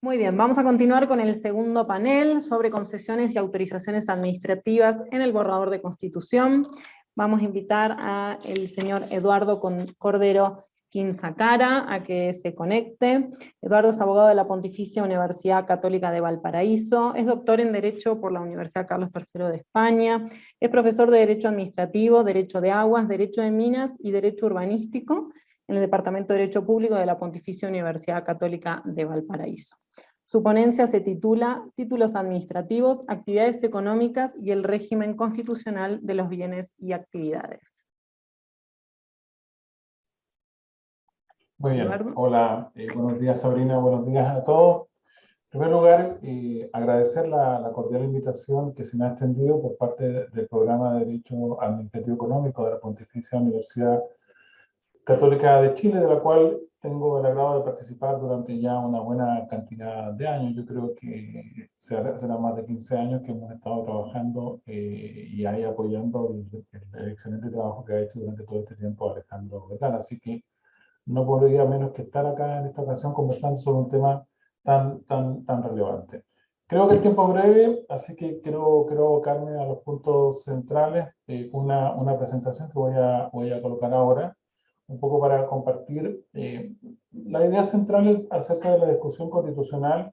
Muy bien, vamos a continuar con el segundo panel sobre concesiones y autorizaciones administrativas en el borrador de Constitución. Vamos a invitar al señor Eduardo Cordero Quinzacara a que se conecte. Eduardo es abogado de la Pontificia Universidad Católica de Valparaíso, es doctor en Derecho por la Universidad Carlos III de España, es profesor de Derecho Administrativo, Derecho de Aguas, Derecho de Minas y Derecho Urbanístico en el Departamento de Derecho Público de la Pontificia Universidad Católica de Valparaíso. Su ponencia se titula Títulos administrativos, actividades económicas y el régimen constitucional de los bienes y actividades. Muy bien, Eduardo. hola, buenos días Sabrina, buenos días a todos. En primer lugar, agradecer la cordial invitación que se me ha extendido por parte del programa de Derecho Administrativo Económico de la Pontificia Universidad Católica de Chile, de la cual tengo el agrado de participar durante ya una buena cantidad de años. Yo creo que serán más de 15 años que hemos estado trabajando y ahí apoyando el excelente trabajo que ha hecho durante todo este tiempo Alejandro Berlán. Así que no podría menos que estar acá en esta ocasión conversando sobre un tema tan relevante. Creo que el tiempo es breve, así que quiero abocarme a los puntos centrales, una presentación que voy a colocar ahora, un poco para compartir las ideas centrales acerca de la discusión constitucional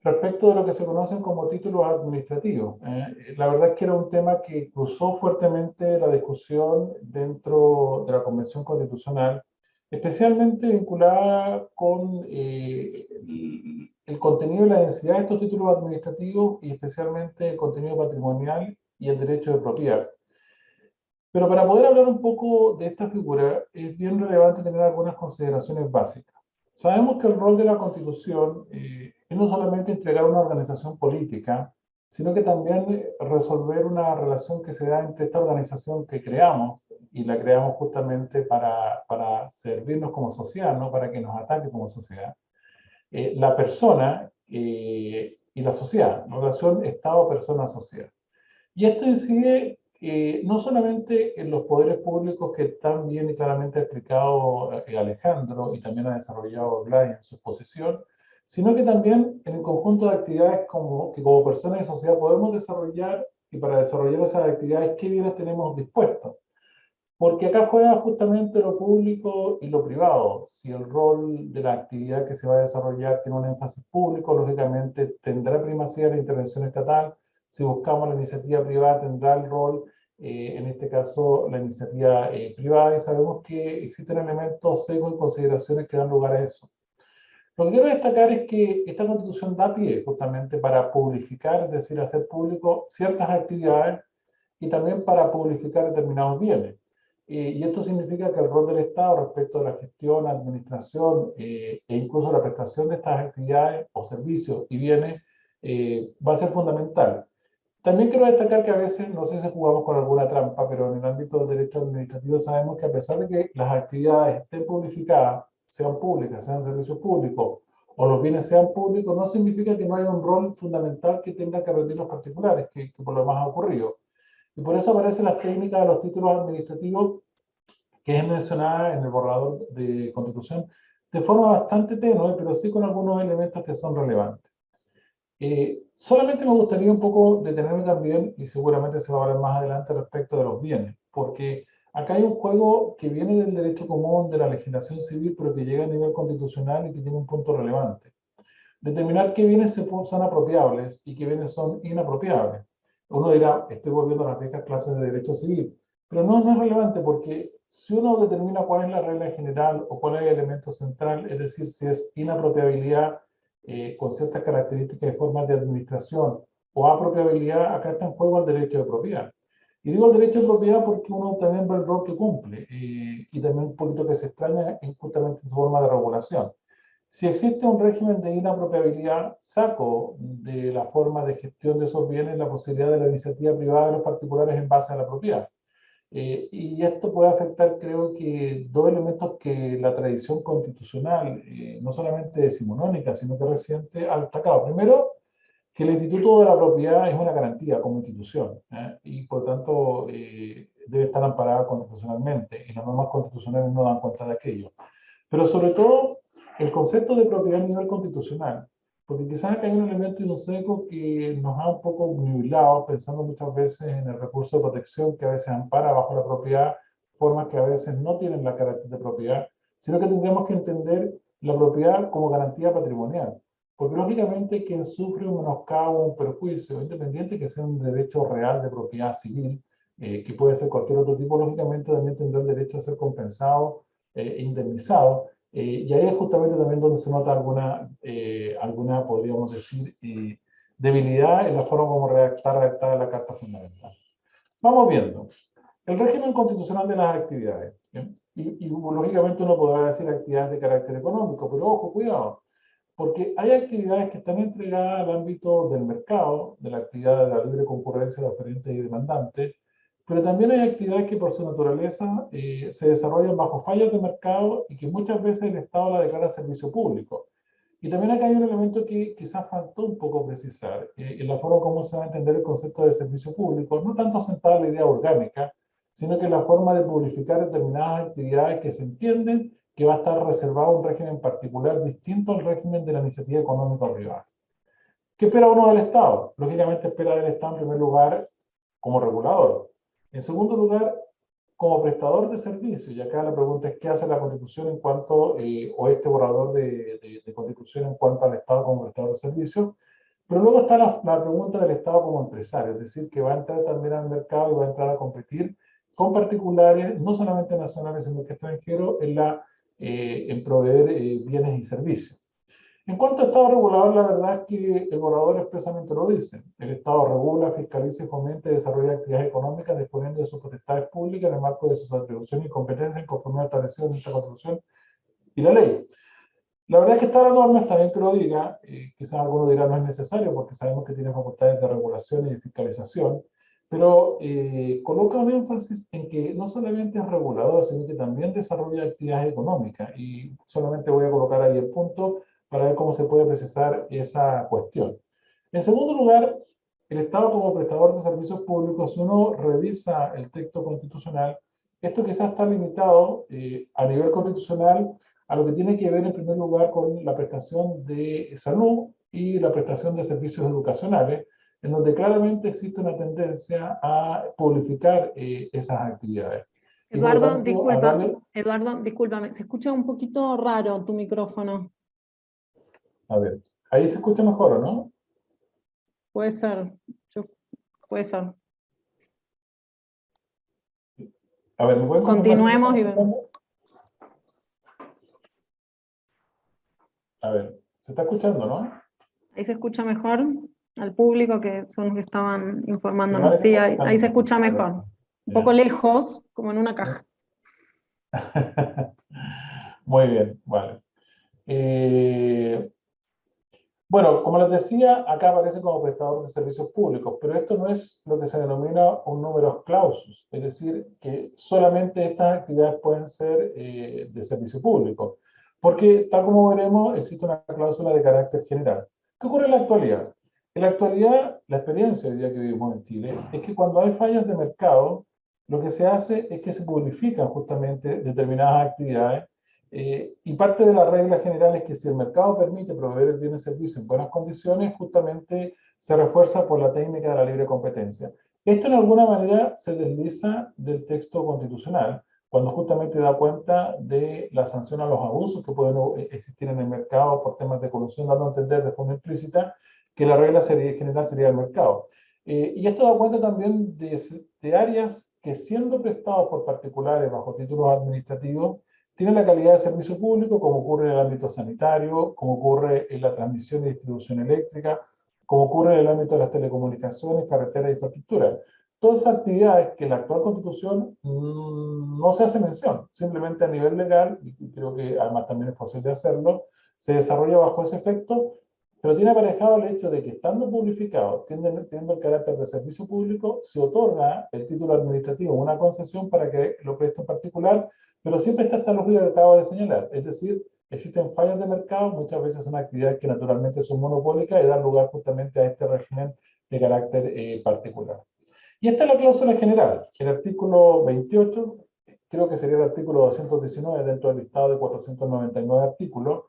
respecto de lo que se conocen como títulos administrativos. La verdad es que era un tema que cruzó fuertemente la discusión dentro de la Convención Constitucional, especialmente vinculada con el contenido y la densidad de estos títulos administrativos y especialmente el contenido patrimonial y el derecho de propiedad. Pero para poder hablar un poco de esta figura, es bien relevante tener algunas consideraciones básicas. Sabemos que el rol de la Constitución es no solamente entregar una organización política, sino que también resolver una relación que se da entre esta organización que creamos, y la creamos justamente para servirnos como sociedad, no para que nos ataque como sociedad, la persona y la sociedad, la relación Estado-persona-sociedad. Y esto incide no solamente en los poderes públicos que tan bien y claramente ha explicado Alejandro y también ha desarrollado Blay en su exposición, sino que también en el conjunto de actividades que como personas de sociedad podemos desarrollar, y para desarrollar esas actividades, qué bienes tenemos dispuestos. Porque acá juega justamente lo público y lo privado. Si el rol de la actividad que se va a desarrollar tiene un énfasis público, lógicamente tendrá primacía la intervención estatal. Si buscamos la iniciativa privada, tendrá el rol, en este caso, la iniciativa privada, y sabemos que existen elementos, sesgos y consideraciones que dan lugar a eso. Lo que quiero destacar es que esta Constitución da pie justamente para publificar, es decir, hacer público ciertas actividades y también para publificar determinados bienes. Y esto significa que el rol del Estado respecto a la gestión, administración e incluso la prestación de estas actividades o servicios y bienes va a ser fundamental. También quiero destacar que a veces, no sé si jugamos con alguna trampa, pero en el ámbito del derecho administrativo sabemos que a pesar de que las actividades estén publicadas, sean públicas, sean servicios públicos, o los bienes sean públicos, no significa que no haya un rol fundamental que tengan que rendir los particulares, que por lo demás ha ocurrido. Y por eso aparecen las técnicas de los títulos administrativos, que es mencionada en el borrador de Constitución, de forma bastante tenue, pero sí con algunos elementos que son relevantes. Solamente me gustaría un poco detenerme también, y seguramente se va a hablar más adelante respecto de los bienes, porque acá hay un juego que viene del derecho común, de la legislación civil, pero que llega a nivel constitucional y que tiene un punto relevante. Determinar qué bienes son apropiables y qué bienes son inapropiables. Uno dirá, estoy volviendo a las viejas clases de derecho civil, pero no es relevante, porque si uno determina cuál es la regla general o cuál es el elemento central, es decir, si es inapropiabilidad con ciertas características y formas de administración o apropiabilidad, acá está en juego el derecho de propiedad. Y digo el derecho de propiedad porque uno también ve el rol que cumple y también un poquito que se extraña justamente en su forma de regulación. Si existe un régimen de inapropiabilidad, saco de la forma de gestión de esos bienes la posibilidad de la iniciativa privada de los particulares en base a la propiedad. Y esto puede afectar, creo que, dos elementos que la tradición constitucional, no solamente decimonónica, sino que reciente, ha destacado. Primero, que el Instituto de la Propiedad es una garantía como institución, y por tanto debe estar amparada constitucionalmente, y las normas constitucionales no dan cuenta de aquello. Pero sobre todo, el concepto de propiedad a nivel constitucional porque quizás acá hay un elemento y un sesgo que nos ha un poco nublado, pensando muchas veces en el recurso de protección que a veces ampara bajo la propiedad, formas que a veces no tienen la carácter de propiedad, sino que tendríamos que entender la propiedad como garantía patrimonial. Porque lógicamente quien sufre un menoscabo, un perjuicio, independiente que sea un derecho real de propiedad civil, que puede ser cualquier otro tipo, lógicamente también tendrá el derecho a ser compensado e indemnizado. Y ahí es justamente también donde se nota alguna podríamos decir, debilidad en la forma como redactada la Carta Fundamental. Vamos viendo. El régimen constitucional de las actividades. ¿Bien? Y lógicamente uno podrá decir actividades de carácter económico, pero ojo, cuidado, porque hay actividades que están entregadas al ámbito del mercado, de la actividad de la libre concurrencia de oferentes y demandantes, pero también hay actividades que por su naturaleza se desarrollan bajo fallas de mercado y que muchas veces el Estado la declara servicio público. Y también acá hay un elemento que quizás faltó un poco precisar, en la forma como se va a entender el concepto de servicio público, no tanto sentada en la idea orgánica, sino que la forma de publificar determinadas actividades que se entienden que va a estar reservado a un régimen particular distinto al régimen de la iniciativa económica privada. ¿Qué espera uno del Estado? Lógicamente espera del Estado en primer lugar como regulador. En segundo lugar, como prestador de servicios. Y acá la pregunta es qué hace la Constitución en cuanto, o este borrador de Constitución en cuanto al Estado como prestador de servicios. Pero luego está la pregunta del Estado como empresario, es decir, que va a entrar también al mercado y va a entrar a competir con particulares, no solamente nacionales, sino que extranjeros, en proveer bienes y servicios. En cuanto a Estado regulador, la verdad es que el borrador expresamente lo dice. El Estado regula, fiscaliza y fomenta y desarrolla actividades económicas disponiendo de sus potestades públicas en el marco de sus atribuciones y competencias en conformidad establecidas en esta Constitución y la ley. La verdad es que esta norma está bien que lo diga, quizás algunos dirán no es necesario porque sabemos que tiene facultades de regulación y de fiscalización, pero coloca un énfasis en que no solamente es regulador, sino que también desarrolla actividades económicas. Y solamente voy a colocar ahí el punto para ver cómo se puede precisar esa cuestión. En segundo lugar, el Estado como prestador de servicios públicos, si uno revisa el texto constitucional, esto quizás está limitado a nivel constitucional a lo que tiene que ver en primer lugar con la prestación de salud y la prestación de servicios educacionales, en donde claramente existe una tendencia a publificar esas actividades. Y por lo Eduardo, tanto, a darle... Eduardo, discúlpame, se escucha un poquito raro tu micrófono. A ver, ahí se escucha mejor, ¿o no? Puede ser, puede ser. A ver, ¿me pueden confirmar si me Continuemos están y vemos. escuchando? A ver, ¿se está escuchando, no? Ahí se escucha mejor al público, que son los que estaban Me informándonos. parece que Sí, está ahí se escuchando. escucha A ver, mejor. Un poco ya. lejos, como en una caja. Muy bien, vale. Bueno, como les decía, acá aparece como prestador de servicios públicos, pero esto no es lo que se denomina un numerus clausus, es decir, que solamente estas actividades pueden ser de servicio público, porque tal como veremos, existe una cláusula de carácter general. ¿Qué ocurre en la actualidad? En la actualidad, la experiencia hoy día que vivimos en Chile es que cuando hay fallas de mercado, lo que se hace es que se publifican justamente determinadas actividades y parte de la regla general es que si el mercado permite proveer el bien y servicio en buenas condiciones, justamente se refuerza por la técnica de la libre competencia. Esto en alguna manera se desliza del texto constitucional, cuando justamente da cuenta de la sanción a los abusos que pueden existir en el mercado por temas de corrupción, dando a entender de forma implícita que la regla general sería el mercado. Y esto da cuenta también de áreas que siendo prestados por particulares bajo títulos administrativos, tiene la calidad de servicio público, como ocurre en el ámbito sanitario, como ocurre en la transmisión y distribución eléctrica, como ocurre en el ámbito de las telecomunicaciones, carreteras y infraestructura. Todas esas actividades que en la actual Constitución no se hace mención, simplemente a nivel legal, y creo que además también es fácil de hacerlo, se desarrolla bajo ese efecto, pero tiene aparejado el hecho de que estando publicado, teniendo el carácter de servicio público, se otorga el título administrativo, una concesión para que lo preste en particular, pero siempre está esta lógica que acabo de señalar, es decir, existen fallas de mercado, muchas veces son actividades que naturalmente son monopólicas y dan lugar justamente a este régimen de carácter particular. Y esta es la cláusula general, el artículo 28, creo que sería el artículo 219 dentro del listado de 499 artículos,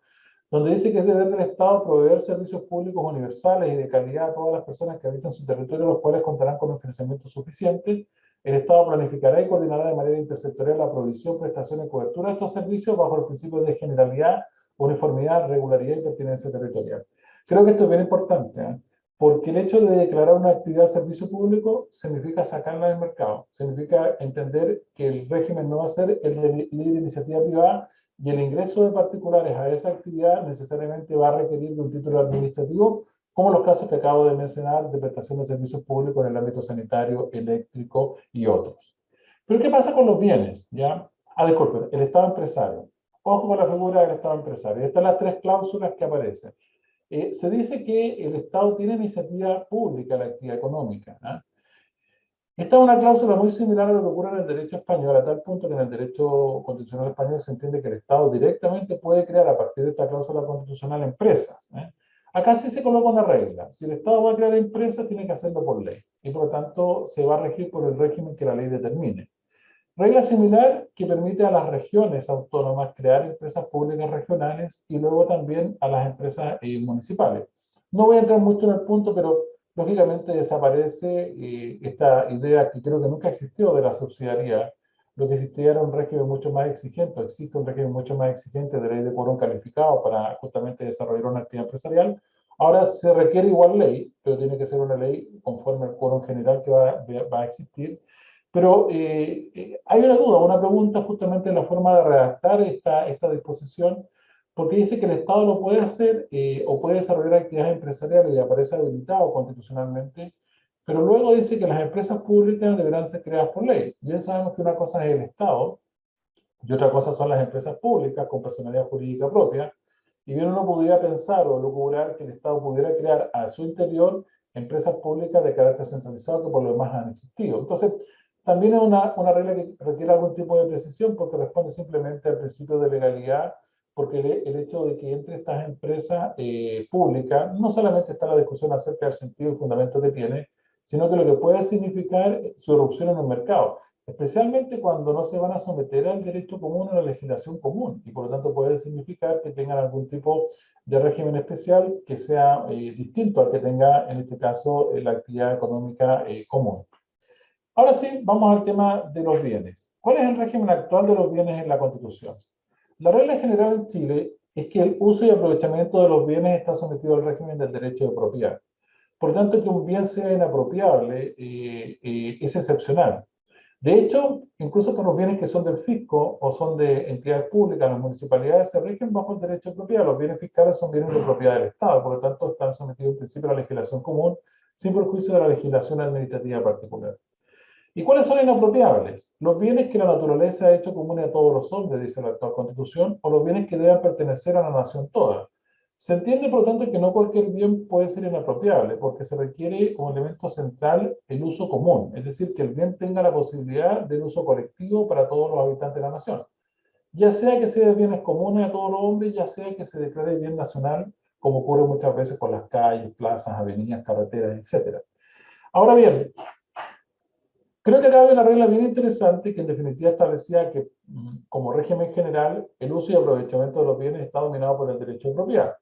donde dice que es deber del Estado proveer servicios públicos universales y de calidad a todas las personas que habitan su territorio, los cuales contarán con un financiamiento suficiente. El Estado planificará y coordinará de manera intersectorial la provisión, prestación y cobertura de estos servicios bajo los principios de generalidad, uniformidad, regularidad y pertinencia territorial. Creo que esto es bien importante, ¿eh? Porque el hecho de declarar una actividad de servicio público significa sacarla del mercado, significa entender que el régimen no va a ser el de libre iniciativa privada, y el ingreso de particulares a esa actividad necesariamente va a requerir de un título administrativo, como los casos que acabo de mencionar de prestación de servicios públicos en el ámbito sanitario, eléctrico y otros. Pero ¿qué pasa con los bienes? ¿Ya? Disculpen, el Estado empresario. Ojo con la figura del Estado empresario. Estas son las tres cláusulas que aparecen. Se dice que el Estado tiene iniciativa pública en la actividad económica, ¿eh? Esta es una cláusula muy similar a lo que ocurre en el derecho español, a tal punto que en el derecho constitucional español se entiende que el Estado directamente puede crear a partir de esta cláusula constitucional empresas, ¿eh? Acá sí se coloca una regla. Si el Estado va a crear empresas, tiene que hacerlo por ley. Y por lo tanto, se va a regir por el régimen que la ley determine. Regla similar que permite a las regiones autónomas crear empresas públicas regionales y luego también a las empresas municipales. No voy a entrar mucho en el punto, pero lógicamente desaparece esta idea que creo que nunca existió de la subsidiariedad. Lo que existía era un régimen mucho más exigente, existe un régimen mucho más exigente de ley de quórum calificado para justamente desarrollar una actividad empresarial. Ahora se requiere igual ley, pero tiene que ser una ley conforme al quórum general que va a existir. Pero hay una duda, una pregunta justamente en la forma de redactar esta disposición, porque dice que el Estado lo puede hacer o puede desarrollar actividades empresariales y aparece habilitado constitucionalmente, pero luego dice que las empresas públicas deberán ser creadas por ley. Bien sabemos que una cosa es el Estado y otra cosa son las empresas públicas con personalidad jurídica propia, y bien uno pudiera pensar o lograr que el Estado pudiera crear a su interior empresas públicas de carácter centralizado que por lo demás han existido. Entonces, también es una regla que requiere algún tipo de precisión porque responde simplemente al principio de legalidad, porque el hecho de que entre estas empresas públicas, no solamente está la discusión acerca del sentido y fundamento que tiene, sino que lo que puede significar su erupción en un mercado, especialmente cuando no se van a someter al derecho común o a la legislación común, y por lo tanto puede significar que tengan algún tipo de régimen especial que sea distinto al que tenga, en este caso, la actividad económica común. Ahora sí, vamos al tema de los bienes. ¿Cuál es el régimen actual de los bienes en la Constitución? La regla general en Chile es que el uso y aprovechamiento de los bienes está sometido al régimen del derecho de propiedad. Por tanto, que un bien sea inapropiable es excepcional. De hecho, incluso por los bienes que son del fisco o son de entidades públicas, las municipalidades se rigen bajo el derecho de propiedad. Los bienes fiscales son bienes de propiedad del Estado, por lo tanto están sometidos en principio a la legislación común, sin perjuicio de la legislación administrativa particular. ¿Y cuáles son inapropiables? Los bienes que la naturaleza ha hecho comunes a todos los hombres, dice la actual Constitución, o los bienes que deban pertenecer a la nación toda. Se entiende, por lo tanto, que no cualquier bien puede ser inapropiable, porque se requiere como elemento central el uso común, es decir, que el bien tenga la posibilidad del uso colectivo para todos los habitantes de la nación. Ya sea que sea de bienes comunes a todos los hombres, ya sea que se declare bien nacional, como ocurre muchas veces con las calles, plazas, avenidas, carreteras, etc. Ahora bien, creo que acá hay una regla bien interesante que en definitiva establecía que, como régimen general, el uso y aprovechamiento de los bienes está dominado por el derecho de propiedad.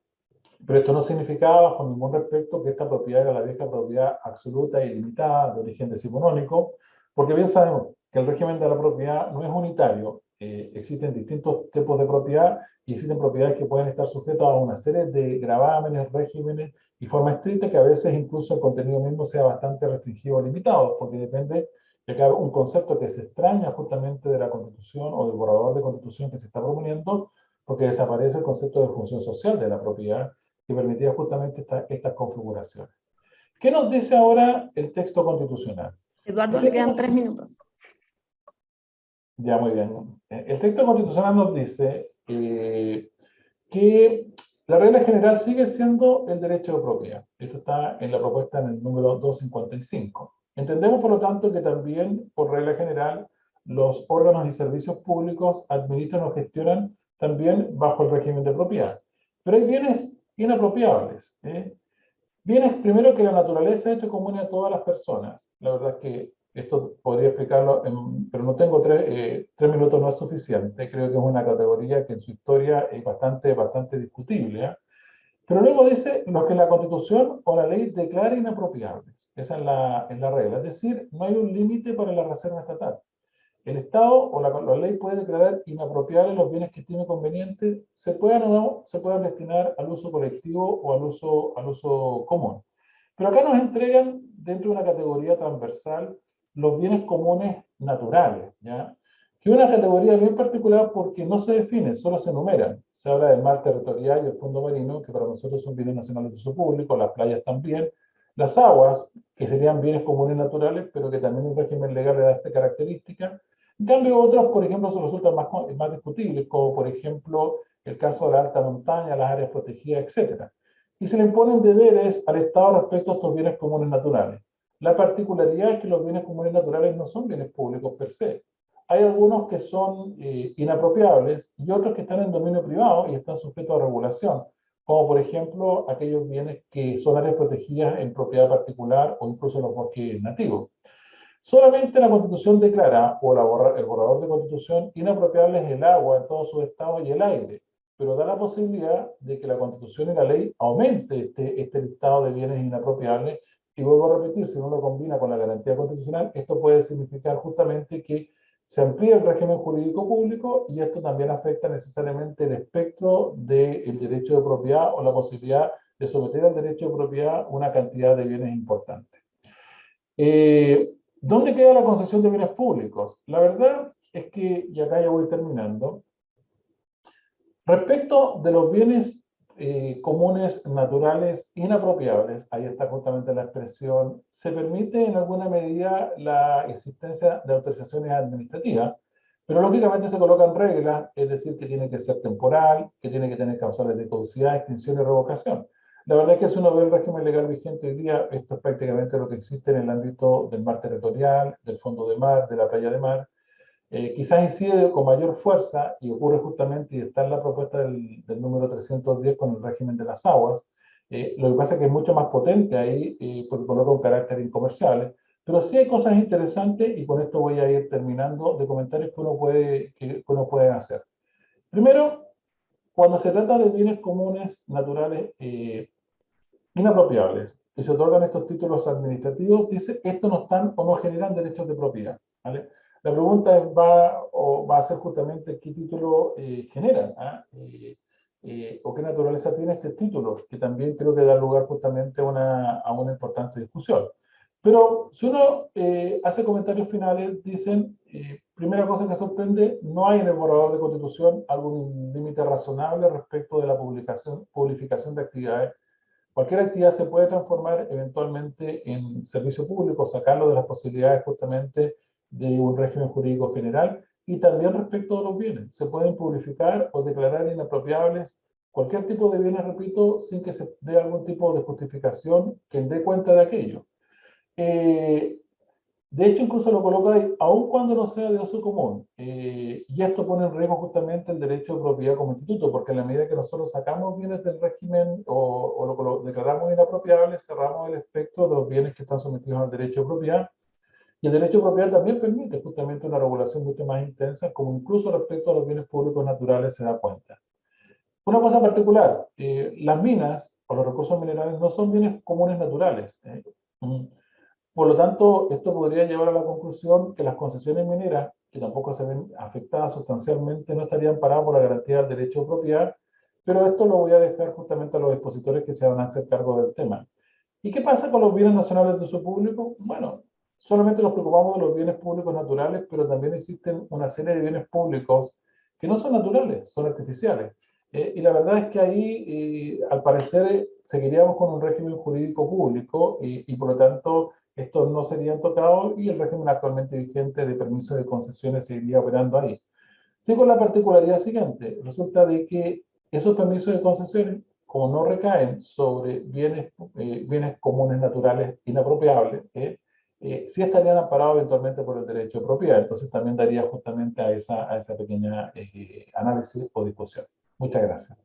Pero esto no significaba, bajo ningún respecto, que esta propiedad era la vieja propiedad absoluta y limitada de origen decimonónico, porque bien sabemos que el régimen de la propiedad no es unitario. Existen distintos tipos de propiedad y existen propiedades que pueden estar sujetas a una serie de gravámenes, regímenes y formas estrictas que a veces incluso el contenido mismo sea bastante restringido o limitado, porque depende de que hay un concepto que se extraña justamente de la Constitución o del borrador de Constitución que se está proponiendo, porque desaparece el concepto de función social de la propiedad que permitía justamente estas configuraciones. ¿Qué nos dice ahora el texto constitucional? Eduardo, le quedan 3 minutos. Ya, muy bien. El texto constitucional nos dice que la regla general sigue siendo el derecho de propiedad. Esto está en la propuesta en el número 255. Entendemos, por lo tanto, que también, por regla general, los órganos y servicios públicos administran o gestionan también bajo el régimen de propiedad. Pero hay bienes inapropiables. Bienes, primero, que la naturaleza ha hecho común a todas las personas. La verdad es que Esto podría explicarlo, pero no tengo 3 minutos, no es suficiente. Creo que es una categoría que en su historia es bastante discutible, ¿eh? Pero luego dice lo que la Constitución o la ley declara inapropiables. Esa es la regla. Es decir, no hay un límite para la reserva estatal. El Estado o la ley puede declarar inapropiables los bienes que estime conveniente, se puedan o no, se puedan destinar al uso colectivo o al uso común. Pero acá nos entregan, dentro de una categoría transversal, los bienes comunes naturales, ¿ya? Que es una categoría bien particular porque no se define, solo se enumeran. Se habla del mar territorial y el fondo marino, que para nosotros son bienes nacionales de uso público, las playas también, las aguas, que serían bienes comunes naturales, pero que también un régimen legal le da esta característica. En cambio, otros, por ejemplo, se resultan más discutibles, como por ejemplo el caso de la alta montaña, las áreas protegidas, etc. Y se le imponen deberes al Estado respecto a estos bienes comunes naturales. La particularidad es que los bienes comunes naturales no son bienes públicos per se. Hay algunos que son inapropiables y otros que están en dominio privado y están sujetos a regulación, como por ejemplo aquellos bienes que son áreas protegidas en propiedad particular o incluso los bosques nativos. Solamente la Constitución declara, o el borrador de Constitución, inapropiables el agua en todos sus estados y el aire, pero da la posibilidad de que la Constitución y la ley aumente este listado de bienes inapropiables, y vuelvo a repetir, si uno lo combina con la garantía constitucional, esto puede significar justamente que se amplía el régimen jurídico público y esto también afecta necesariamente el espectro del derecho de propiedad o la posibilidad de someter al derecho de propiedad una cantidad de bienes importantes. ¿Dónde queda la concesión de bienes públicos? La verdad es que, y acá ya voy terminando, respecto de los bienes comunes naturales inapropiables, ahí está justamente la expresión, se permite en alguna medida la existencia de autorizaciones administrativas, pero lógicamente se colocan reglas, es decir, que tiene que ser temporal, que tiene que tener causales de caducidad, extinción y revocación. La verdad es que si uno ve el régimen legal vigente hoy día, esto es prácticamente lo que existe en el ámbito del mar territorial, del fondo de mar, de la playa de mar. Quizás incide con mayor fuerza, y ocurre justamente, y está en la propuesta del número 310 con el régimen de las aguas. Lo que pasa es que es mucho más potente ahí, porque coloca un carácter incomercial. Pero sí hay cosas interesantes, y con esto voy a ir terminando, de comentarios que uno puede hacer. Primero, cuando se trata de bienes comunes naturales inapropiables y se otorgan estos títulos administrativos, dice, estos no están o no generan derechos de propiedad, ¿vale? La pregunta va a ser justamente qué título generan, o qué naturaleza tiene este título, que también creo que da lugar justamente a una importante discusión. Pero si uno hace comentarios finales, dicen, primera cosa que sorprende, no hay en el borrador de Constitución algún límite razonable respecto de la publicación de actividades. Cualquier actividad se puede transformar eventualmente en servicio público, sacarlo de las posibilidades justamente de un régimen jurídico general, y también respecto de los bienes. Se pueden publificar o declarar inapropiables cualquier tipo de bienes, repito, sin que se dé algún tipo de justificación que dé cuenta de aquello. De hecho, incluso lo coloca ahí, aun cuando no sea de uso común. Y esto pone en riesgo justamente el derecho de propiedad como instituto, porque en la medida que nosotros sacamos bienes del régimen o lo declaramos inapropiables, cerramos el espectro de los bienes que están sometidos al derecho de propiedad. Y el derecho de propiedad también permite justamente una regulación mucho más intensa, como incluso respecto a los bienes públicos naturales se da cuenta. Una cosa particular, las minas o los recursos minerales no son bienes comunes naturales. Por lo tanto, esto podría llevar a la conclusión que las concesiones mineras, que tampoco se ven afectadas sustancialmente, no estarían paradas por la garantía del derecho de propiedad, pero esto lo voy a dejar justamente a los expositores que se van a hacer cargo del tema. ¿Y qué pasa con los bienes nacionales de uso público? Bueno, solamente nos preocupamos de los bienes públicos naturales, pero también existen una serie de bienes públicos que no son naturales, son artificiales. Y la verdad es que ahí, al parecer, seguiríamos con un régimen jurídico público y por lo tanto estos no serían tocados y el régimen actualmente vigente de permisos de concesiones seguiría operando ahí. Sí, con la particularidad siguiente, resulta de que esos permisos de concesiones, como no recaen sobre bienes comunes naturales inapropiables, sí estarían amparados eventualmente por el derecho de propiedad. Entonces también daría justamente a esa pequeña análisis o discusión. Muchas gracias.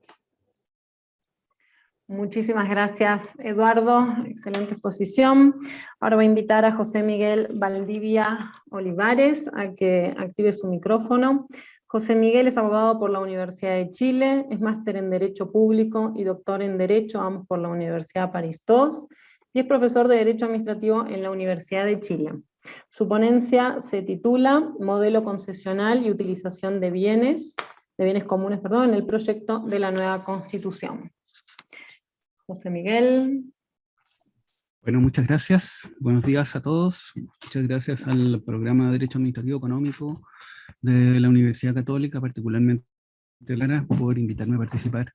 Muchísimas gracias, Eduardo. Excelente exposición. Ahora voy a invitar a José Miguel Valdivia Olivares a que active su micrófono. José Miguel es abogado por la Universidad de Chile, es máster en Derecho Público y doctor en Derecho, ambos por la Universidad París II, y es profesor de Derecho Administrativo en la Universidad de Chile. Su ponencia se titula Modelo concesional y utilización de bienes comunes, en el proyecto de la nueva Constitución. José Miguel. Bueno, muchas gracias. Buenos días a todos. Muchas gracias al programa de Derecho Administrativo Económico de la Universidad Católica, particularmente Lara, por invitarme a participar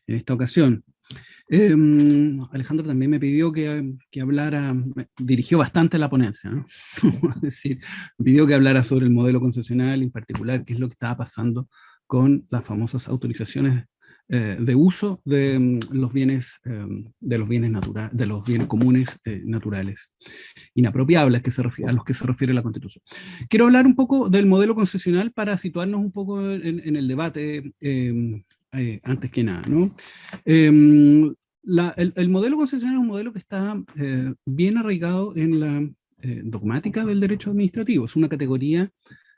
en esta ocasión. Alejandro también me pidió que hablara, dirigió bastante la ponencia, ¿no? Es decir, me pidió que hablara sobre el modelo concesional, en particular qué es lo que estaba pasando con las famosas autorizaciones de uso de los bienes naturales, de los bienes comunes naturales inapropiables a los que se refiere la Constitución. Quiero hablar un poco del modelo concesional para situarnos un poco en el debate antes que nada, ¿no? El modelo concesional es un modelo que está bien arraigado en la dogmática del derecho administrativo. Es una categoría,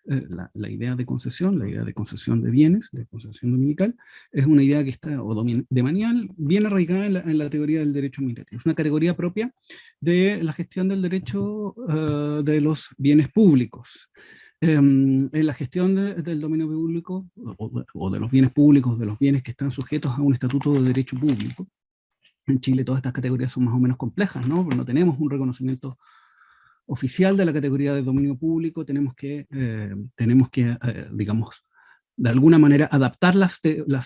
la idea de concesión de bienes, de concesión dominical, es una idea que está, o demanial, bien arraigada en la teoría del derecho administrativo. Es una categoría propia de la gestión del derecho de los bienes públicos. En la gestión del dominio público, o de los bienes públicos, de los bienes que están sujetos a un estatuto de derecho público. En Chile todas estas categorías son más o menos complejas, ¿no? Porque no tenemos un reconocimiento oficial de la categoría de dominio público, tenemos que digamos, de alguna manera adaptar las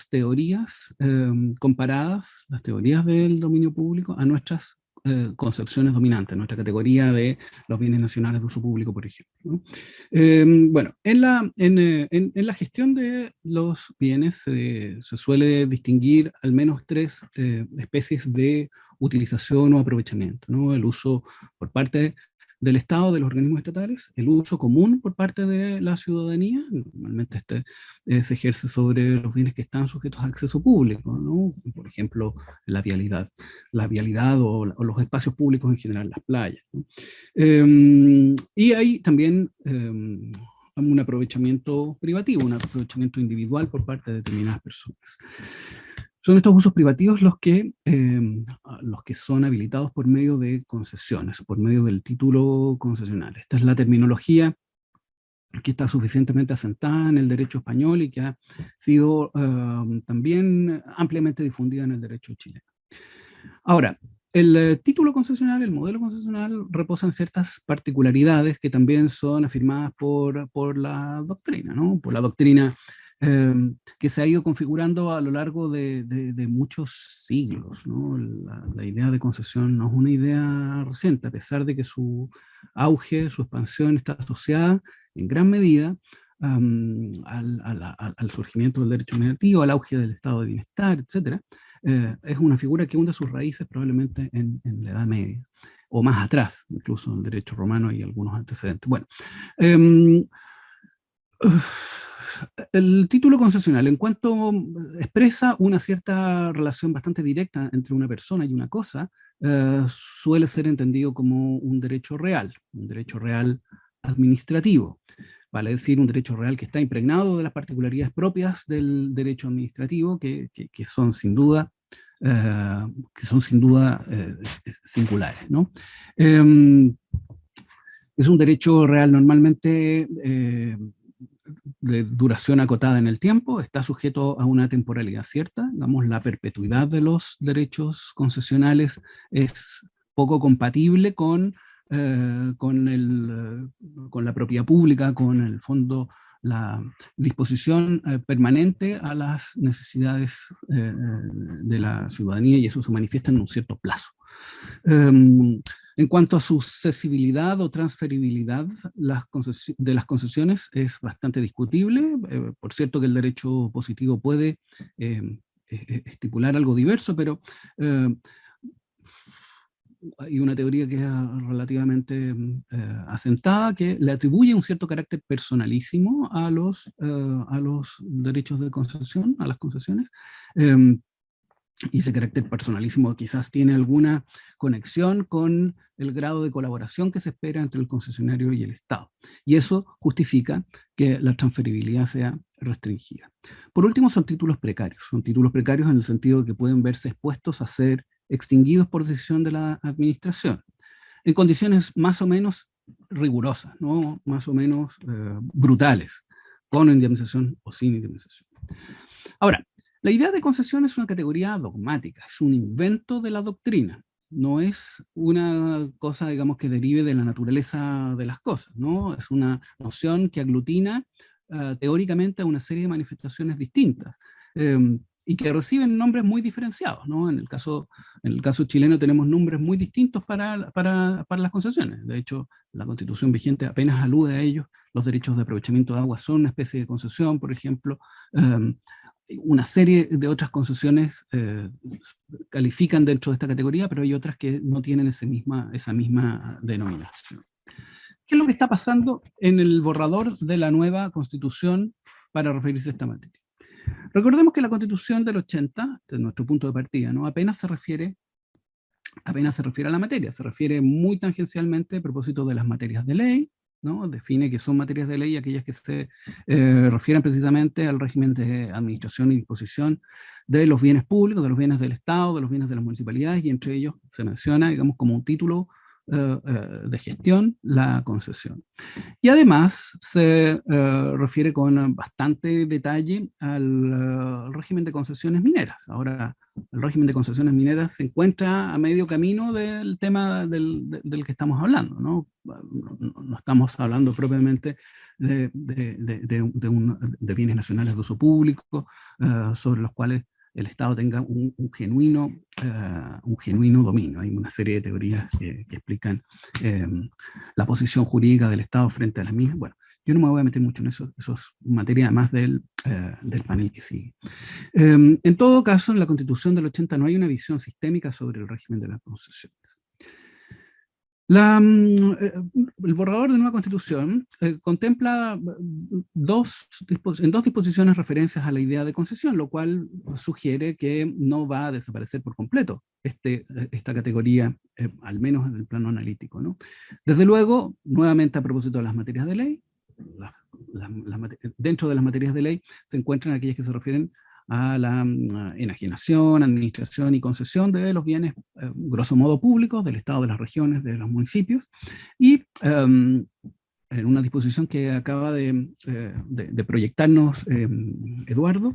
teorías comparadas, las teorías del dominio público, a nuestras concepciones dominantes, nuestra categoría de los bienes nacionales de uso público, por ejemplo, ¿no? Bueno, en la gestión de los bienes se suele distinguir al menos tres especies de utilización o aprovechamiento, ¿no? El uso por parte del Estado, de los organismos estatales, el uso común por parte de la ciudadanía, normalmente se ejerce sobre los bienes que están sujetos a acceso público, ¿no? Por ejemplo, la vialidad o los espacios públicos en general, las playas, ¿no? Y hay también un aprovechamiento privativo, un aprovechamiento individual por parte de determinadas personas. Son estos usos privativos los que son habilitados por medio de concesiones, por medio del título concesional. Esta es la terminología que está suficientemente asentada en el derecho español y que ha sido también ampliamente difundida en el derecho chileno. Ahora, el título concesional, el modelo concesional, reposa en ciertas particularidades que también son afirmadas por la doctrina, ¿no? Por la doctrina que se ha ido configurando a lo largo de muchos siglos, ¿no? La idea de concesión no es una idea reciente, a pesar de que su auge, su expansión está asociada en gran medida al surgimiento del derecho administrativo, al auge del estado de bienestar, etc. Es una figura que hunde sus raíces probablemente en la Edad Media, o más atrás, incluso en el derecho romano y algunos antecedentes. Bueno, el título concesional, en cuanto expresa una cierta relación bastante directa entre una persona y una cosa, suele ser entendido como un derecho real administrativo. Vale decir, un derecho real que está impregnado de las particularidades propias del derecho administrativo, que son sin duda singulares, ¿no? Es un derecho real normalmente de duración acotada en el tiempo, está sujeto a una temporalidad cierta, digamos, la perpetuidad de los derechos concesionales es poco compatible con la propiedad pública, con el fondo, la disposición permanente a las necesidades de la ciudadanía, y eso se manifiesta en un cierto plazo. En cuanto a su cesibilidad o transferibilidad de las concesiones, es bastante discutible. Por cierto que el derecho positivo puede estipular algo diverso, pero hay una teoría que es relativamente asentada, que le atribuye un cierto carácter personalísimo a los derechos de concesión, a las concesiones, y ese carácter personalísimo quizás tiene alguna conexión con el grado de colaboración que se espera entre el concesionario y el Estado. Y eso justifica que la transferibilidad sea restringida. Por último, son títulos precarios en el sentido de que pueden verse expuestos a ser extinguidos por decisión de la administración, en condiciones más o menos rigurosas, ¿no? Más o menos brutales, con indemnización o sin indemnización. Ahora, la idea de concesión es una categoría dogmática, es un invento de la doctrina, no es una cosa, digamos, que derive de la naturaleza de las cosas, ¿no? Es una noción que aglutina teóricamente a una serie de manifestaciones distintas, y que reciben nombres muy diferenciados, ¿no? En el caso chileno tenemos nombres muy distintos para las concesiones. De hecho, la Constitución vigente apenas alude a ellos. Los derechos de aprovechamiento de agua son una especie de concesión, por ejemplo. Una serie de otras concesiones califican dentro de esta categoría, pero hay otras que no tienen esa misma denominación. ¿Qué es lo que está pasando en el borrador de la nueva Constitución para referirse a esta materia? Recordemos que la Constitución del 80, de nuestro punto de partida, ¿no? apenas se refiere a la materia, se refiere muy tangencialmente a propósito de las materias de ley, ¿no? Define que son materias de ley aquellas que se refieren precisamente al régimen de administración y disposición de los bienes públicos, de los bienes del Estado, de los bienes de las municipalidades, y entre ellos se menciona, digamos, como un título de gestión, la concesión. Y además se refiere con bastante detalle al régimen de concesiones mineras. Ahora, el régimen de concesiones mineras se encuentra a medio camino del tema del que estamos hablando, ¿no? No estamos hablando propiamente de bienes nacionales de uso público, sobre los cuales el Estado tenga un genuino dominio. Hay una serie de teorías que explican la posición jurídica del Estado frente a las mismas. Bueno, yo no me voy a meter mucho en eso es materia además del panel que sigue. En todo caso, en la Constitución del 80 no hay una visión sistémica sobre el régimen de las concesiones. El borrador de nueva Constitución contempla en dos disposiciones referencias a la idea de concesión, lo cual sugiere que no va a desaparecer por completo esta categoría, al menos en el plano analítico, ¿no? Desde luego, nuevamente a propósito de las materias de ley, dentro de las materias de ley se encuentran aquellas que se refieren a la enajenación, administración y concesión de los bienes, grosso modo públicos, del Estado, de las regiones, de los municipios, y en una disposición que acaba de proyectarnos Eduardo,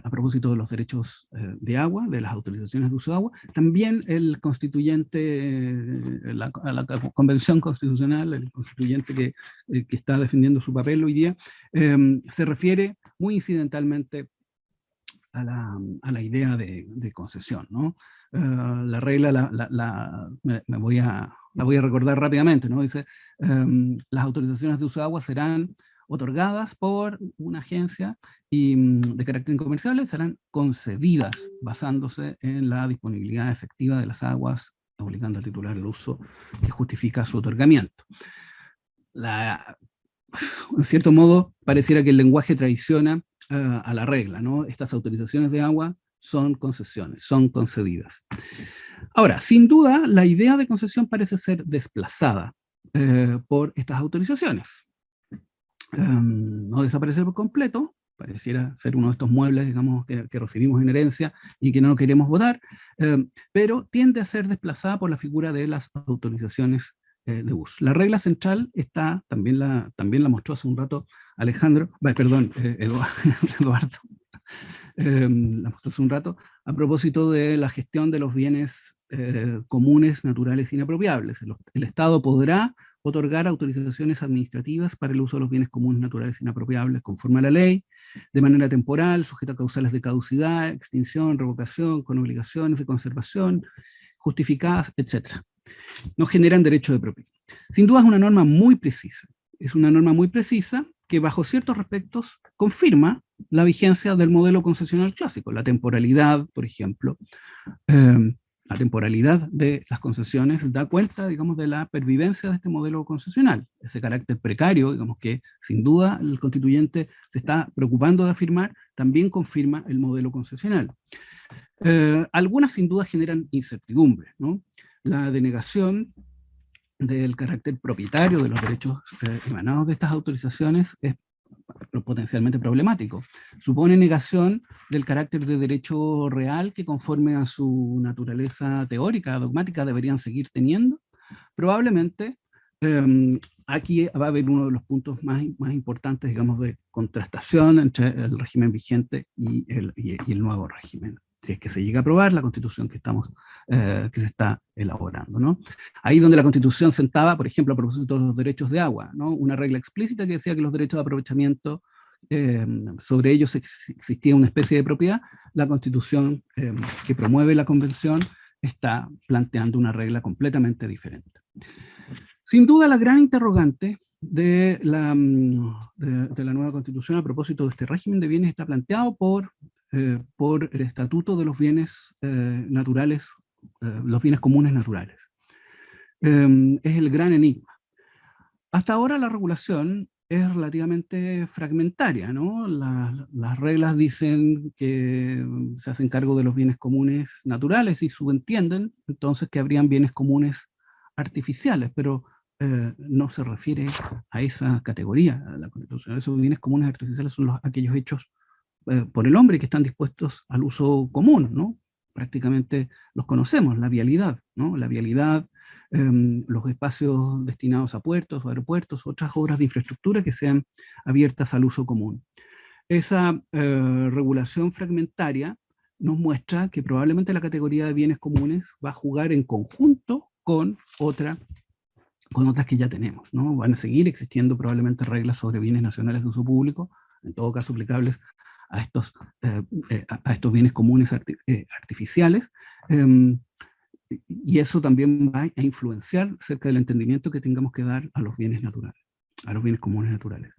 a propósito de los derechos de agua, de las autorizaciones de uso de agua, también el constituyente, la Convención Constitucional, el constituyente que está defendiendo su papel hoy día, se refiere muy incidentalmente a la idea de concesión, ¿no? La regla la voy a recordar rápidamente, ¿no? Dice, las autorizaciones de uso de agua serán otorgadas por una agencia y de carácter incomerciable, serán concedidas basándose en la disponibilidad efectiva de las aguas, obligando al titular el uso que justifica su otorgamiento. En cierto modo, pareciera que el lenguaje traiciona a la regla, ¿no? Estas autorizaciones de agua son concesiones, son concedidas. Ahora, sin duda, la idea de concesión parece ser desplazada por estas autorizaciones. No desaparece por completo, pareciera ser uno de estos muebles, digamos, que recibimos en herencia y que no queremos votar, pero tiende a ser desplazada por la figura de las autorizaciones de uso. La regla central está, también la mostró hace un rato Eduardo, la mostró hace un rato, a propósito de la gestión de los bienes comunes, naturales e inapropiables. El Estado podrá otorgar autorizaciones administrativas para el uso de los bienes comunes, naturales e inapropiables conforme a la ley, de manera temporal, sujeta a causales de caducidad, extinción, revocación, con obligaciones de conservación, justificadas, etc. No generan derecho de propiedad. Sin duda es una norma muy precisa. Es una norma muy precisa que bajo ciertos aspectos confirma la vigencia del modelo concesional clásico, la temporalidad, por ejemplo, la temporalidad de las concesiones da cuenta, digamos, de la pervivencia de este modelo concesional, ese carácter precario, digamos, que sin duda el constituyente se está preocupando de afirmar, también confirma el modelo concesional. Algunas sin duda generan incertidumbre, ¿no? La denegación del carácter propietario de los derechos emanados de estas autorizaciones es potencialmente problemático. Supone negación del carácter de derecho real que conforme a su naturaleza teórica, dogmática, deberían seguir teniendo. Probablemente aquí va a haber uno de los puntos más importantes, digamos, de contrastación entre el régimen vigente y el nuevo régimen, si es que se llega a aprobar la Constitución que se está elaborando, ¿no? Ahí donde la Constitución sentaba, por ejemplo, a propósito de los derechos de agua, ¿no? Una regla explícita que decía que los derechos de aprovechamiento, sobre ellos existía una especie de propiedad. La Constitución que promueve la Convención está planteando una regla completamente diferente. Sin duda, la gran interrogante de la nueva Constitución a propósito de este régimen de bienes está planteado por el Estatuto de los Bienes Naturales, los bienes comunes naturales. Es el gran enigma. Hasta ahora la regulación es relativamente fragmentaria, ¿no? Las reglas dicen que se hacen cargo de los bienes comunes naturales y subentienden entonces que habrían bienes comunes artificiales, pero no se refiere a esa categoría de la Constitución. Esos bienes comunes artificiales son aquellos hechos por el hombre que están dispuestos al uso común, ¿no? Prácticamente los conocemos, la vialidad, ¿no? La vialidad, los espacios destinados a puertos o aeropuertos, otras obras de infraestructura que sean abiertas al uso común. Esa regulación fragmentaria nos muestra que probablemente la categoría de bienes comunes va a jugar en conjunto con otras que ya tenemos, ¿no? Van a seguir existiendo probablemente reglas sobre bienes nacionales de uso público, en todo caso aplicables a estos bienes comunes artificiales, y eso también va a influenciar acerca del entendimiento que tengamos que dar a los bienes naturales, a los bienes comunes naturales.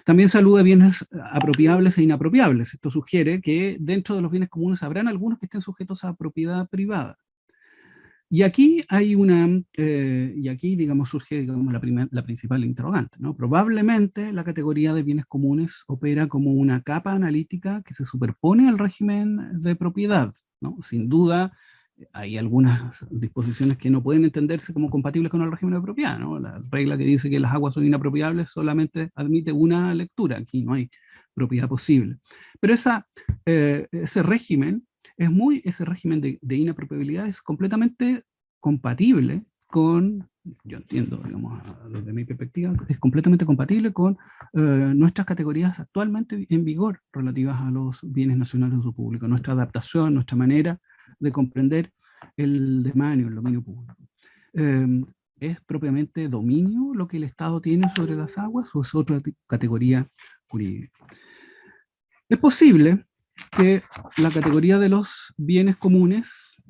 También se alude a bienes apropiables e inapropiables. Esto sugiere que dentro de los bienes comunes habrán algunos que estén sujetos a propiedad privada. Y aquí hay digamos, surge, digamos, la principal interrogante, ¿no? Probablemente la categoría de bienes comunes opera como una capa analítica que se superpone al régimen de propiedad, ¿no? Sin duda, hay algunas disposiciones que no pueden entenderse como compatibles con el régimen de propiedad, ¿no? La regla que dice que las aguas son inapropiables solamente admite una lectura, aquí no hay propiedad posible. Pero ese régimen de inapropiabilidad es completamente compatible con, yo entiendo, digamos, desde mi perspectiva, es completamente compatible con nuestras categorías actualmente en vigor relativas a los bienes nacionales de uso público, nuestra adaptación, nuestra manera de comprender el dominio público. ¿Es propiamente dominio lo que el Estado tiene sobre las aguas o es otra categoría jurídica? Es posible que la categoría de los bienes comunes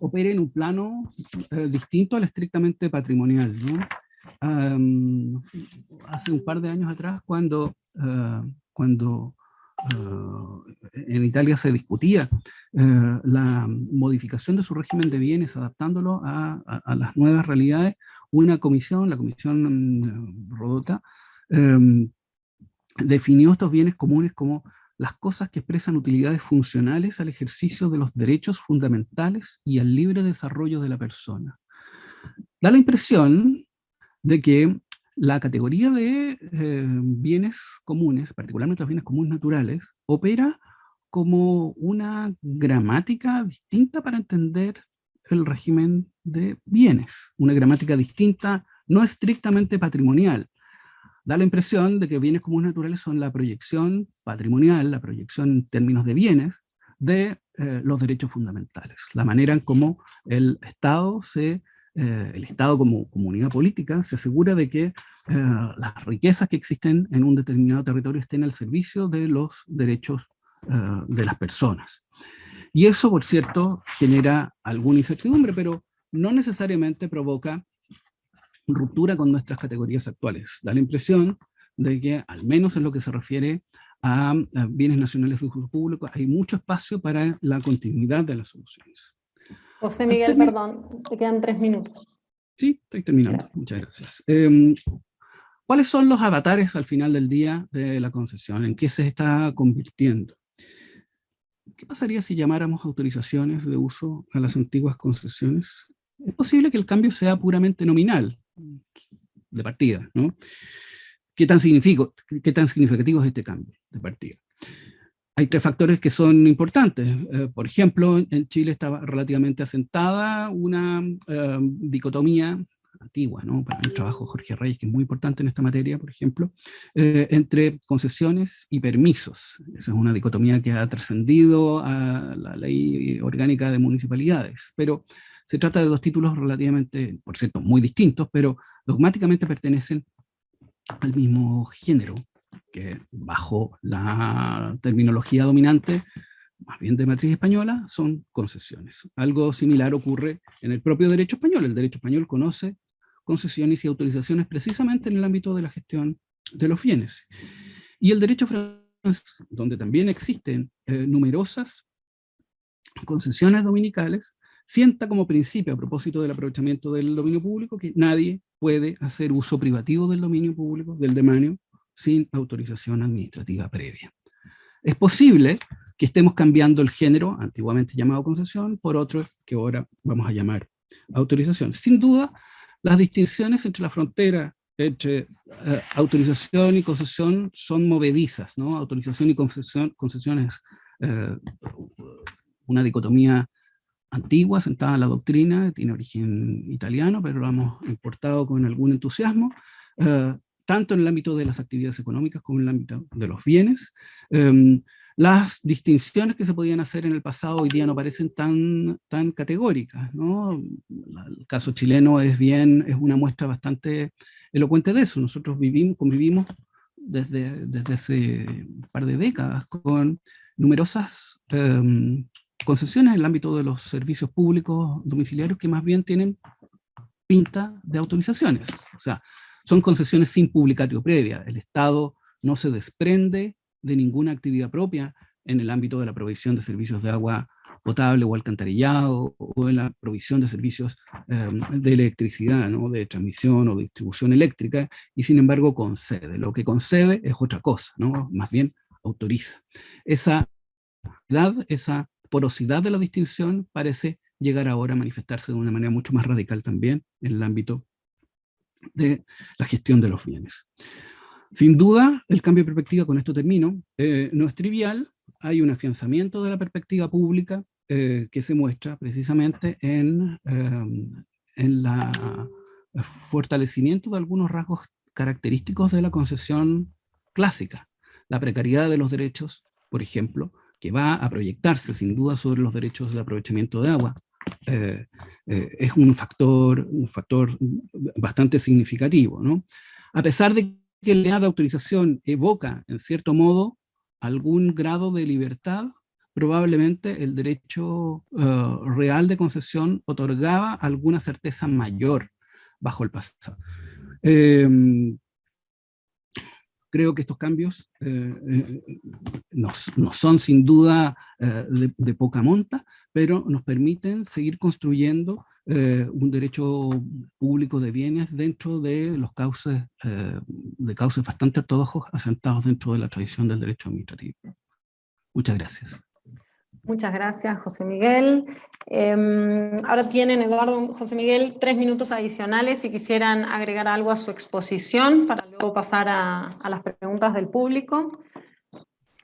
opere en un plano distinto al estrictamente patrimonial, ¿no? Hace un par de años atrás, cuando en Italia se discutía la modificación de su régimen de bienes, adaptándolo a las nuevas realidades, una comisión, la comisión Rodota, definió estos bienes comunes como las cosas que expresan utilidades funcionales al ejercicio de los derechos fundamentales y al libre desarrollo de la persona. Da la impresión de que la categoría de bienes comunes, particularmente los bienes comunes naturales, opera como una gramática distinta para entender el régimen de bienes. Una gramática distinta, no estrictamente patrimonial. Da la impresión de que bienes comunes naturales son la proyección patrimonial, la proyección en términos de bienes, de los derechos fundamentales. La manera en cómo el Estado como comunidad política se asegura de que las riquezas que existen en un determinado territorio estén al servicio de los derechos de las personas. Y eso, por cierto, genera alguna incertidumbre, pero no necesariamente provoca ruptura con nuestras categorías actuales. Da la impresión de que, al menos en lo que se refiere a bienes nacionales de uso público, hay mucho espacio para la continuidad de las soluciones. José Miguel, perdón, te quedan 3 minutos. Sí, estoy terminando. Gracias. Muchas gracias. ¿Cuáles son los avatares al final del día de la concesión? ¿En qué se está convirtiendo? ¿Qué pasaría si llamáramos autorizaciones de uso a las antiguas concesiones? Es posible que el cambio sea puramente nominal, de partida, ¿no? ¿Qué tan significativo es este cambio de partida? Hay 3 factores que son importantes. Por ejemplo, en Chile estaba relativamente asentada una dicotomía antigua, ¿no? Para el trabajo de Jorge Reyes, que es muy importante en esta materia, por ejemplo, entre concesiones y permisos. Esa es una dicotomía que ha trascendido a la ley orgánica de municipalidades, pero se trata de 2 títulos relativamente, por cierto, muy distintos, pero dogmáticamente pertenecen al mismo género, que bajo la terminología dominante, más bien de matriz española, son concesiones. Algo similar ocurre en el propio derecho español. El derecho español conoce concesiones y autorizaciones precisamente en el ámbito de la gestión de los bienes. Y el derecho francés, donde también existen numerosas concesiones dominicales, sienta como principio, a propósito del aprovechamiento del dominio público, que nadie puede hacer uso privativo del dominio público, del demanio, sin autorización administrativa previa. Es posible que estemos cambiando el género, antiguamente llamado concesión, por otro que ahora vamos a llamar autorización. Sin duda, las distinciones entre la frontera entre autorización y concesión son movedizas, ¿no? Autorización y concesión es una dicotomía antigua, sentada en la doctrina, tiene origen italiano, pero lo hemos importado con algún entusiasmo, tanto en el ámbito de las actividades económicas como en el ámbito de los bienes. Las distinciones que se podían hacer en el pasado hoy día no parecen tan categóricas, ¿no? El caso chileno es una muestra bastante elocuente de eso. Nosotros convivimos desde hace un par de décadas con numerosas concesiones en el ámbito de los servicios públicos domiciliarios que más bien tienen pinta de autorizaciones. O sea, son concesiones sin publicatio previa. El Estado no se desprende de ninguna actividad propia en el ámbito de la provisión de servicios de agua potable o alcantarillado, o en la provisión de servicios de electricidad, ¿no? De transmisión o de distribución eléctrica, y sin embargo concede. Lo que concede es otra cosa, ¿no? Más bien autoriza. Esa porosidad de la distinción parece llegar ahora a manifestarse de una manera mucho más radical también en el ámbito de la gestión de los bienes. Sin duda, el cambio de perspectiva, con esto termino, no es trivial. Hay un afianzamiento de la perspectiva pública que se muestra precisamente en el fortalecimiento de algunos rasgos característicos de la concesión clásica. La precariedad de los derechos, por ejemplo, que va a proyectarse sin duda sobre los derechos de aprovechamiento de agua, es un factor bastante significativo, ¿no? A pesar de que la idea de autorización evoca, en cierto modo, algún grado de libertad, probablemente el derecho real de concesión otorgaba alguna certeza mayor bajo el pasado. Creo que estos cambios no son sin duda de poca monta, pero nos permiten seguir construyendo un derecho público de bienes dentro de los cauces bastante ortodoxos asentados dentro de la tradición del derecho administrativo. Muchas gracias. Muchas gracias, José Miguel. Ahora tienen, Eduardo, José Miguel, 3 minutos adicionales si quisieran agregar algo a su exposición para luego pasar a las preguntas del público.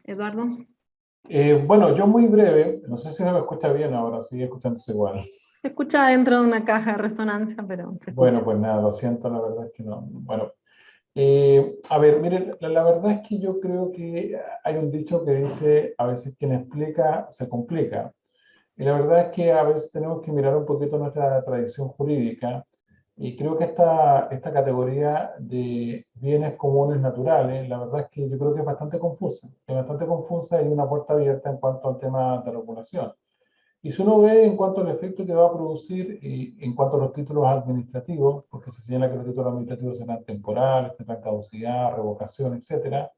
Eduardo. Bueno, yo muy breve, no sé si se me escucha bien ahora, sigue escuchándose igual. Se escucha dentro de una caja de resonancia, pero se escucha. Bueno, pues nada, lo siento, la verdad es que no. Bueno, a ver, miren, la verdad es que yo creo que hay un dicho que dice, a veces quien explica se complica. Y la verdad es que a veces tenemos que mirar un poquito nuestra tradición jurídica, y creo que esta categoría de bienes comunes naturales, la verdad es que yo creo que es bastante confusa. Es bastante confusa y una puerta abierta en cuanto al tema de regulación. Y si uno ve en cuanto al efecto que va a producir y en cuanto a los títulos administrativos, porque se señala que los títulos administrativos serán temporales, tendrán caducidad, revocación, etcétera,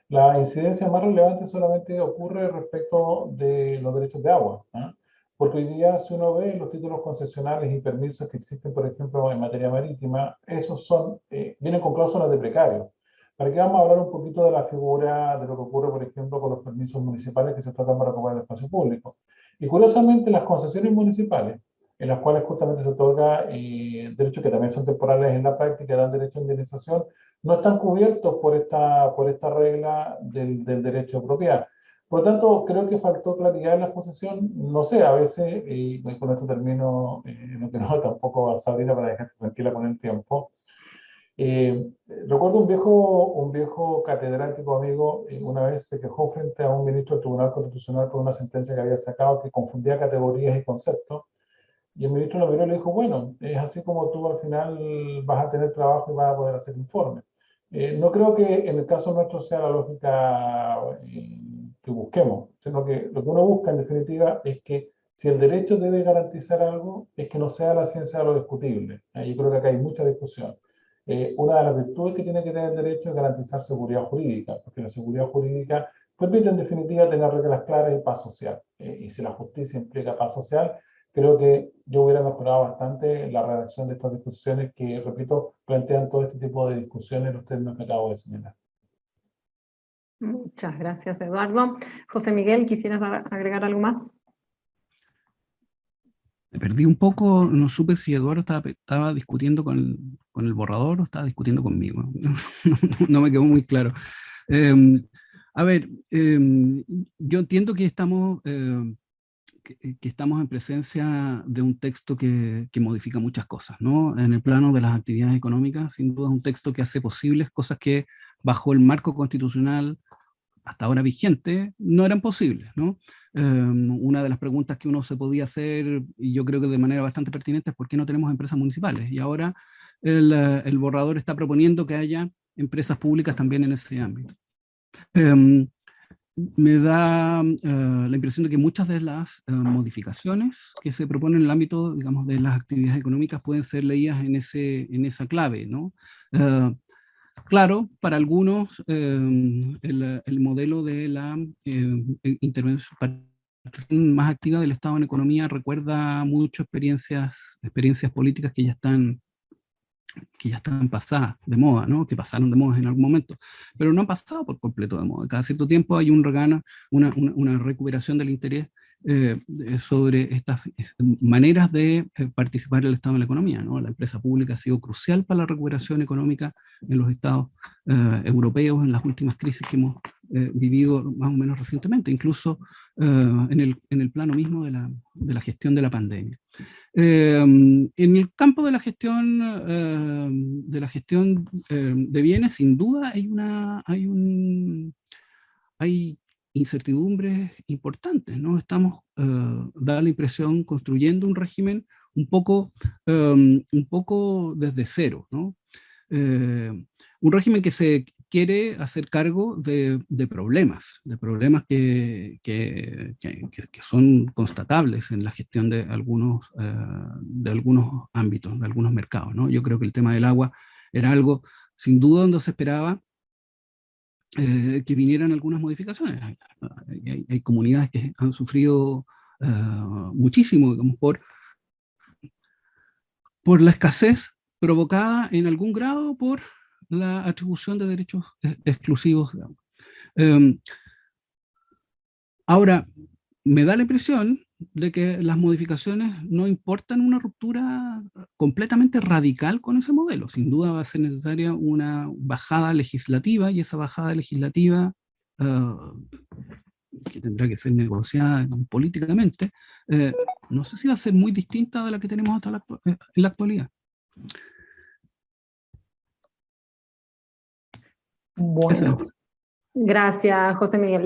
la incidencia más relevante solamente ocurre respecto de los derechos de agua, ¿eh? porque hoy día si uno ve los títulos concesionales y permisos que existen, por ejemplo, en materia marítima, esos vienen con cláusulas de precario. ¿Para qué vamos a hablar un poquito de la figura de lo que ocurre, por ejemplo, con los permisos municipales que se tratan para ocupar el espacio público? Y curiosamente, las concesiones municipales, en las cuales justamente se otorga derechos que también son temporales en la práctica, dan derecho a indemnización, no están cubiertos por esta regla del derecho de propiedad. Por lo tanto, creo que faltó claridad en la exposición. No sé, a veces, y con esto termino, no quiero tampoco a Sabrina para dejar tranquila con el tiempo. Recuerdo un viejo catedrático amigo, una vez se quejó frente a un ministro del Tribunal Constitucional por una sentencia que había sacado que confundía categorías y conceptos. Y el ministro lo miró y le dijo, bueno, es así como tú al final vas a tener trabajo y vas a poder hacer informes. No creo que en el caso nuestro sea la lógica que busquemos, sino que lo que uno busca en definitiva es que si el derecho debe garantizar algo, es que no sea la ciencia de lo discutible. Yo creo que acá hay mucha discusión. Una de las virtudes que tiene que tener el derecho es garantizar seguridad jurídica, porque la seguridad jurídica permite en definitiva tener reglas claras y paz social. Y si la justicia implica paz social, creo que yo hubiera mejorado bastante la redacción de estas discusiones que, repito, plantean todo este tipo de discusiones en los términos que acabo de señalar. Muchas gracias, Eduardo. José Miguel, ¿quisieras agregar algo más? Me perdí un poco, no supe si Eduardo estaba discutiendo con el borrador o estaba discutiendo conmigo. No me quedó muy claro. A ver, yo entiendo que estamos en presencia de un texto que modifica muchas cosas, ¿no? En el plano de las actividades económicas, sin duda es un texto que hace posibles cosas que bajo el marco constitucional hasta ahora vigente no eran posibles, ¿no? Una de las preguntas que uno se podía hacer, y yo creo que de manera bastante pertinente, es ¿por qué no tenemos empresas municipales? Y ahora el borrador está proponiendo que haya empresas públicas también en ese ámbito. Me da la impresión de que muchas de las modificaciones que se proponen en el ámbito, digamos, de las actividades económicas pueden ser leídas en esa clave, ¿no? Claro, para algunos el modelo de la intervención más activa del Estado en economía recuerda mucho experiencias políticas que ya están pasadas de moda, ¿no? Que pasaron de moda en algún momento, pero no han pasado por completo de moda. Cada cierto tiempo hay un regano, una recuperación del interés sobre estas maneras de participar el Estado en la economía, ¿no? La empresa pública ha sido crucial para la recuperación económica en los estados europeos en las últimas crisis que hemos vivido más o menos recientemente, incluso en el plano mismo de la gestión de la pandemia. En el campo de la gestión de bienes, sin duda hay incertidumbres importantes, ¿no? Estamos, da la impresión, construyendo un régimen un poco desde cero, ¿no? Un régimen que se quiere hacer cargo de problemas que son constatables en la gestión de algunos ámbitos, de algunos mercados, ¿no? Yo creo que el tema del agua era algo, sin duda, donde se esperaba que vinieran algunas modificaciones. Hay comunidades que han sufrido muchísimo, digamos, por la escasez provocada en algún grado por la atribución de derechos exclusivos. Ahora, me da la impresión de que las modificaciones no importan una ruptura completamente radical con ese modelo. Sin duda va a ser necesaria una bajada legislativa, y esa bajada legislativa que tendrá que ser negociada políticamente, no sé si va a ser muy distinta de la que tenemos hasta en la actualidad. Bueno, gracias, José Miguel.